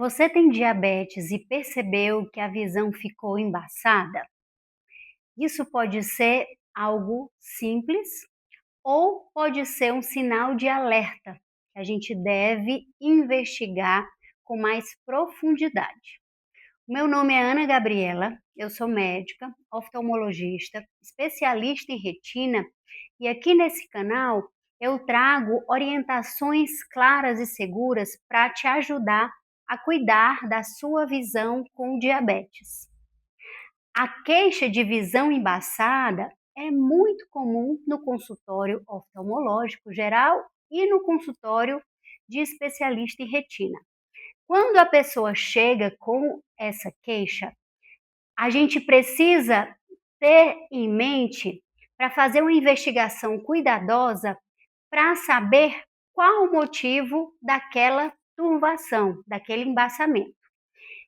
Você tem diabetes e percebeu que a visão ficou embaçada? Isso pode ser algo simples ou pode ser um sinal de alerta que a gente deve investigar com mais profundidade. O meu nome é Ana Gabriela, eu sou médica, oftalmologista, especialista em retina e aqui nesse canal eu trago orientações claras e seguras para te ajudar a cuidar da sua visão com diabetes. A queixa de visão embaçada é muito comum no consultório oftalmológico geral e no consultório de especialista em retina. Quando a pessoa chega com essa queixa, a gente precisa ter em mente para fazer uma investigação cuidadosa para saber qual o motivo daquela turvação, daquele embaçamento.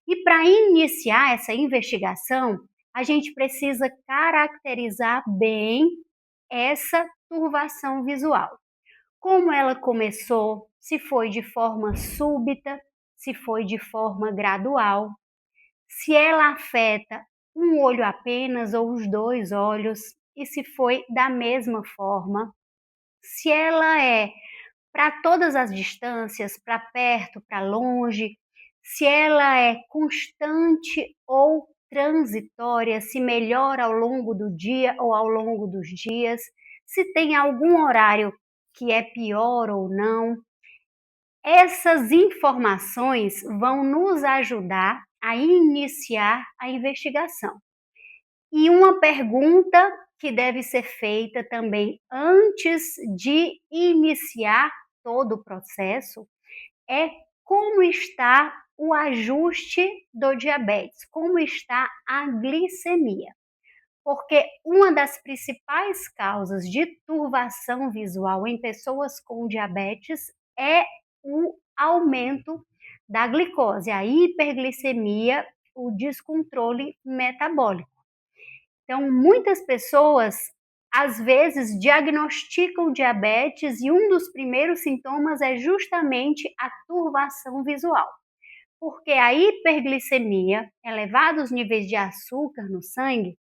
E para iniciar essa investigação, a gente precisa caracterizar bem essa turvação visual. Como ela começou, se foi de forma súbita, se foi de forma gradual, se ela afeta um olho apenas ou os dois olhos e se foi da mesma forma, se ela é para todas as distâncias, para perto, para longe, se ela é constante ou transitória, se melhora ao longo do dia ou ao longo dos dias, se tem algum horário que é pior ou não. Essas informações vão nos ajudar a iniciar a investigação. E uma pergunta que deve ser feita também antes de iniciar todo o processo é como está o ajuste do diabetes, como está a glicemia. Porque uma das principais causas de turvação visual em pessoas com diabetes é o aumento da glicose, a hiperglicemia, o descontrole metabólico. Então, muitas pessoas às vezes diagnosticam diabetes e um dos primeiros sintomas é justamente a turvação visual, porque a hiperglicemia, elevados níveis de açúcar no sangue,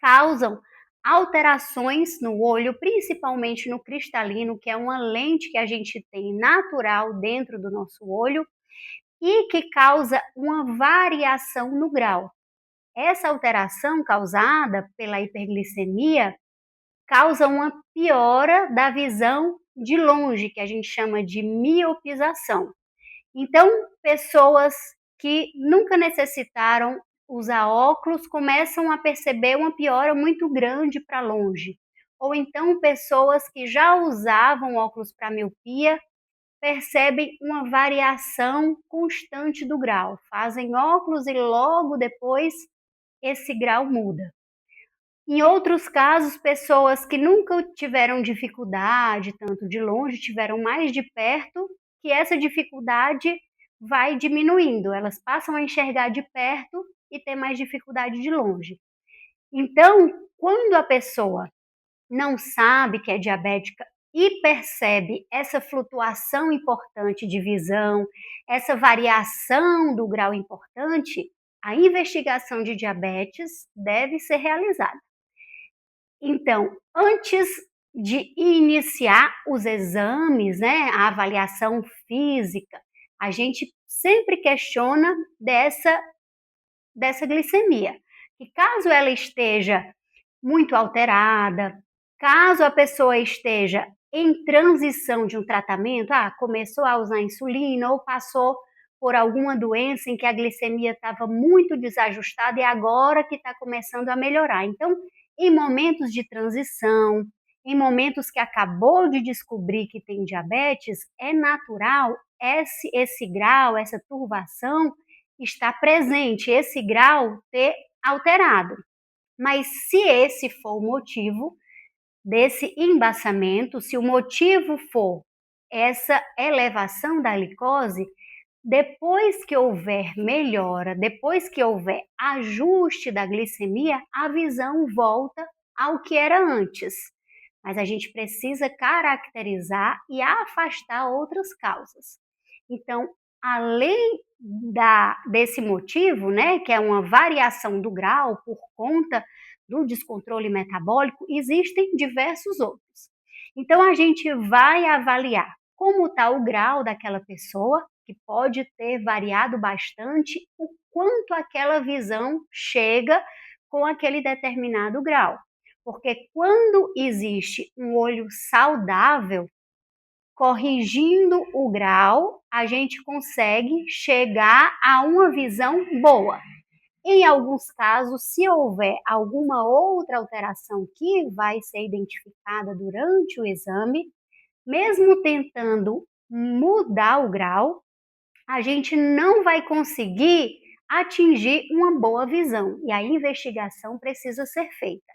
causam alterações no olho, principalmente no cristalino, que é uma lente que a gente tem natural dentro do nosso olho e que causa uma variação no grau. Essa alteração causada pela hiperglicemia causa uma piora da visão de longe, que a gente chama de miopização. Então, pessoas que nunca necessitaram usar óculos começam a perceber uma piora muito grande para longe. Ou então, pessoas que já usavam óculos para miopia percebem uma variação constante do grau. Fazem óculos e logo depois esse grau muda. Em outros casos, pessoas que nunca tiveram dificuldade, tanto de longe, tiveram mais de perto, que essa dificuldade vai diminuindo, elas passam a enxergar de perto e ter mais dificuldade de longe. Então, quando a pessoa não sabe que é diabética e percebe essa flutuação importante de visão, essa variação do grau importante, a investigação de diabetes deve ser realizada. Então, antes de iniciar os exames, né, a avaliação física, a gente sempre questiona dessa glicemia. E caso ela esteja muito alterada, caso a pessoa esteja em transição de um tratamento, começou a usar insulina ou passou por alguma doença em que a glicemia estava muito desajustada e agora que está começando a melhorar. Então, em momentos de transição, em momentos que acabou de descobrir que tem diabetes, é natural esse grau, essa turvação estar presente, esse grau ter alterado. Mas se esse for o motivo desse embaçamento, se o motivo for essa elevação da glicose, depois que houver melhora, depois que houver ajuste da glicemia, a visão volta ao que era antes. Mas a gente precisa caracterizar e afastar outras causas. Então, além desse motivo, né, que é uma variação do grau por conta do descontrole metabólico, existem diversos outros. Então a gente vai avaliar como está o grau daquela pessoa, que pode ter variado bastante, o quanto aquela visão chega com aquele determinado grau. Porque quando existe um olho saudável, corrigindo o grau, a gente consegue chegar a uma visão boa. Em alguns casos, se houver alguma outra alteração que vai ser identificada durante o exame, mesmo tentando mudar o grau, a gente não vai conseguir atingir uma boa visão e a investigação precisa ser feita.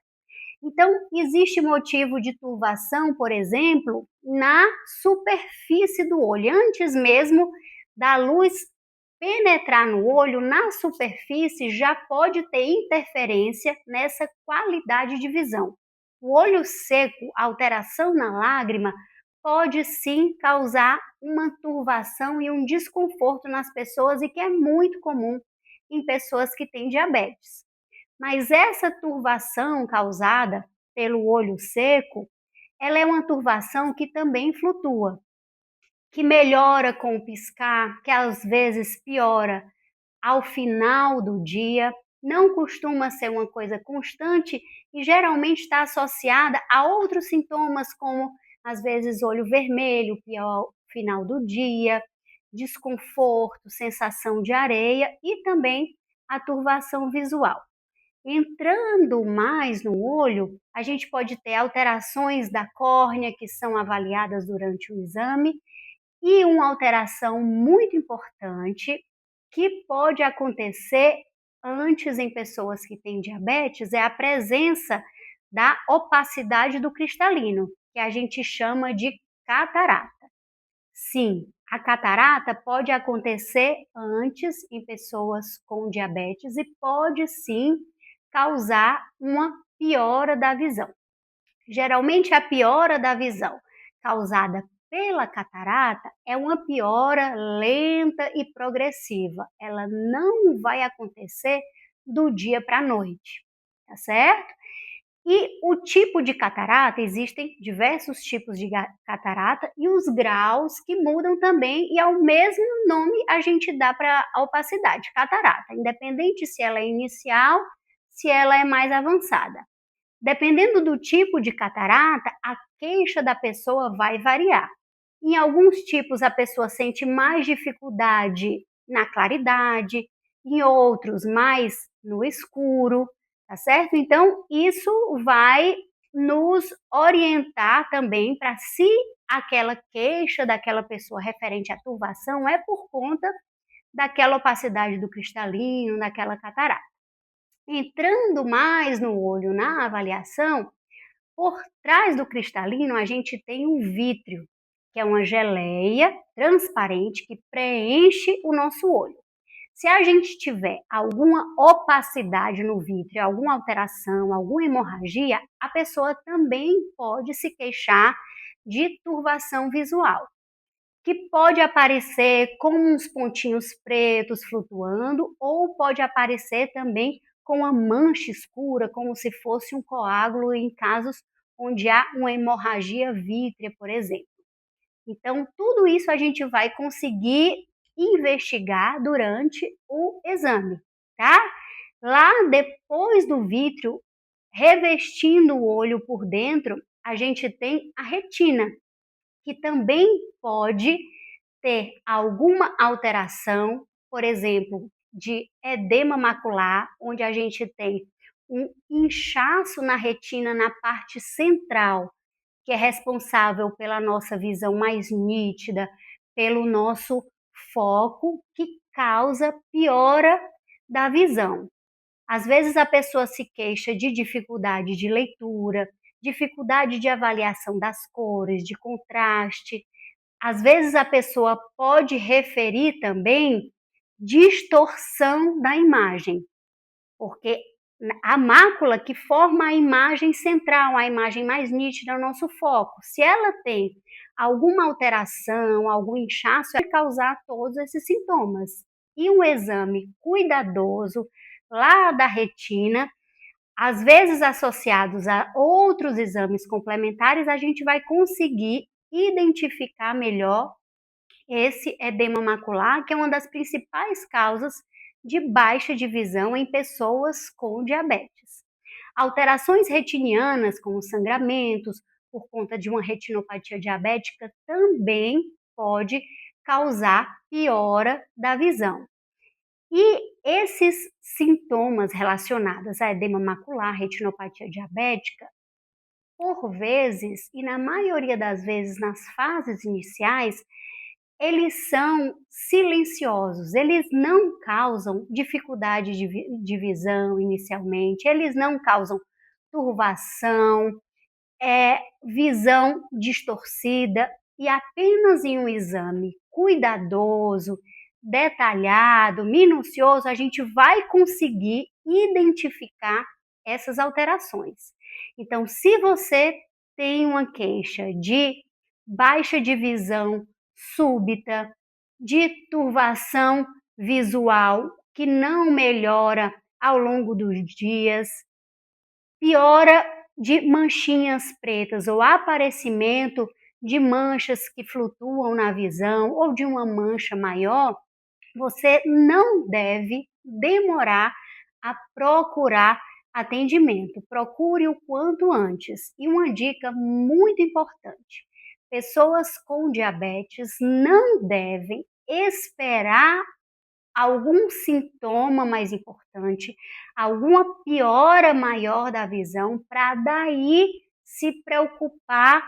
Então, existe motivo de turvação, por exemplo, na superfície do olho, antes mesmo da luz penetrar no olho, na superfície já pode ter interferência nessa qualidade de visão. O olho seco, alteração na lágrima, pode sim causar uma turvação e um desconforto nas pessoas e que é muito comum em pessoas que têm diabetes. Mas essa turvação causada pelo olho seco, ela é uma turvação que também flutua, que melhora com o piscar, que às vezes piora ao final do dia, não costuma ser uma coisa constante e geralmente está associada a outros sintomas, como às vezes olho vermelho, pior final do dia, desconforto, sensação de areia e também a turvação visual. Entrando mais no olho, a gente pode ter alterações da córnea que são avaliadas durante o exame e uma alteração muito importante que pode acontecer antes em pessoas que têm diabetes é a presença da opacidade do cristalino, que a gente chama de catarata. Sim, a catarata pode acontecer antes em pessoas com diabetes e pode sim causar uma piora da visão. Geralmente a piora da visão causada pela catarata é uma piora lenta e progressiva. Ela não vai acontecer do dia para a noite, tá certo? E o tipo de catarata, existem diversos tipos de catarata e os graus que mudam também, e ao mesmo nome a gente dá para a opacidade, catarata, independente se ela é inicial, se ela é mais avançada. Dependendo do tipo de catarata, a queixa da pessoa vai variar. Em alguns tipos a pessoa sente mais dificuldade na claridade, em outros mais no escuro, tá certo? Então, isso vai nos orientar também para se aquela queixa daquela pessoa referente à turvação é por conta daquela opacidade do cristalino, daquela catarata. Entrando mais no olho na avaliação, por trás do cristalino a gente tem um vítreo, que é uma geleia transparente que preenche o nosso olho. Se a gente tiver alguma opacidade no vítreo, alguma alteração, alguma hemorragia, a pessoa também pode se queixar de turvação visual, que pode aparecer com uns pontinhos pretos flutuando ou pode aparecer também com uma mancha escura, como se fosse um coágulo em casos onde há uma hemorragia vítrea, por exemplo. Então, tudo isso a gente vai conseguir investigar durante o exame, tá? Lá depois do vítreo, revestindo o olho por dentro, a gente tem a retina, que também pode ter alguma alteração, por exemplo, de edema macular, onde a gente tem um inchaço na retina na parte central, que é responsável pela nossa visão mais nítida, pelo nosso foco, que causa piora da visão. Às vezes a pessoa se queixa de dificuldade de leitura, dificuldade de avaliação das cores, de contraste. Às vezes a pessoa pode referir também distorção da imagem, porque a mácula que forma a imagem central, a imagem mais nítida do nosso foco, se ela tem alguma alteração, algum inchaço, vai causar todos esses sintomas. e um exame cuidadoso lá da retina, às vezes associados a outros exames complementares, a gente vai conseguir identificar melhor esse edema macular, que é uma das principais causas de baixa de visão em pessoas com diabetes. Alterações retinianas, como sangramentos, por conta de uma retinopatia diabética, também pode causar piora da visão. E esses sintomas relacionados a edema macular, retinopatia diabética, por vezes, e na maioria das vezes nas fases iniciais, eles são silenciosos, eles não causam dificuldade de visão inicialmente, eles não causam turvação, visão distorcida, e apenas em um exame cuidadoso, detalhado, minucioso, a gente vai conseguir identificar essas alterações. Então, se você tem uma queixa de baixa de visão súbita, de turvação visual que não melhora ao longo dos dias, piora de manchinhas pretas ou aparecimento de manchas que flutuam na visão ou de uma mancha maior, você não deve demorar a procurar atendimento. Procure o quanto antes. E uma dica muito importante: pessoas com diabetes não devem esperar algum sintoma mais importante, alguma piora maior da visão, para daí se preocupar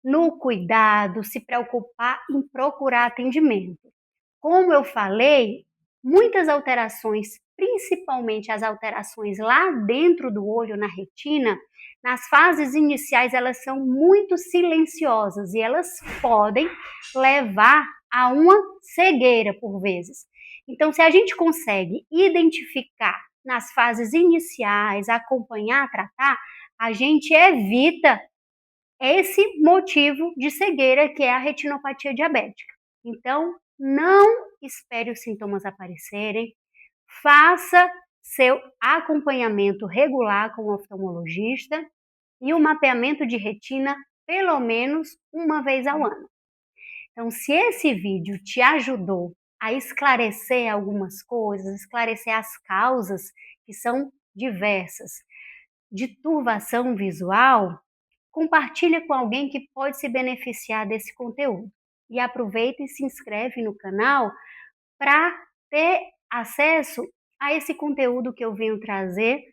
no cuidado, se preocupar em procurar atendimento. Como eu falei, muitas alterações, principalmente as alterações lá dentro do olho, na retina, nas fases iniciais elas são muito silenciosas e elas podem levar a uma cegueira por vezes. Então, se a gente consegue identificar nas fases iniciais, acompanhar, tratar, a gente evita esse motivo de cegueira, que é a retinopatia diabética. Então, não espere os sintomas aparecerem, faça seu acompanhamento regular com o oftalmologista e o mapeamento de retina pelo menos uma vez ao ano. Então, se esse vídeo te ajudou a esclarecer algumas coisas, esclarecer as causas, que são diversas, de turvação visual, compartilha com alguém que pode se beneficiar desse conteúdo. E aproveita e se inscreve no canal para ter acesso a esse conteúdo que eu venho trazer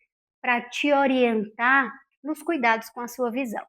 para te orientar nos cuidados com a sua visão.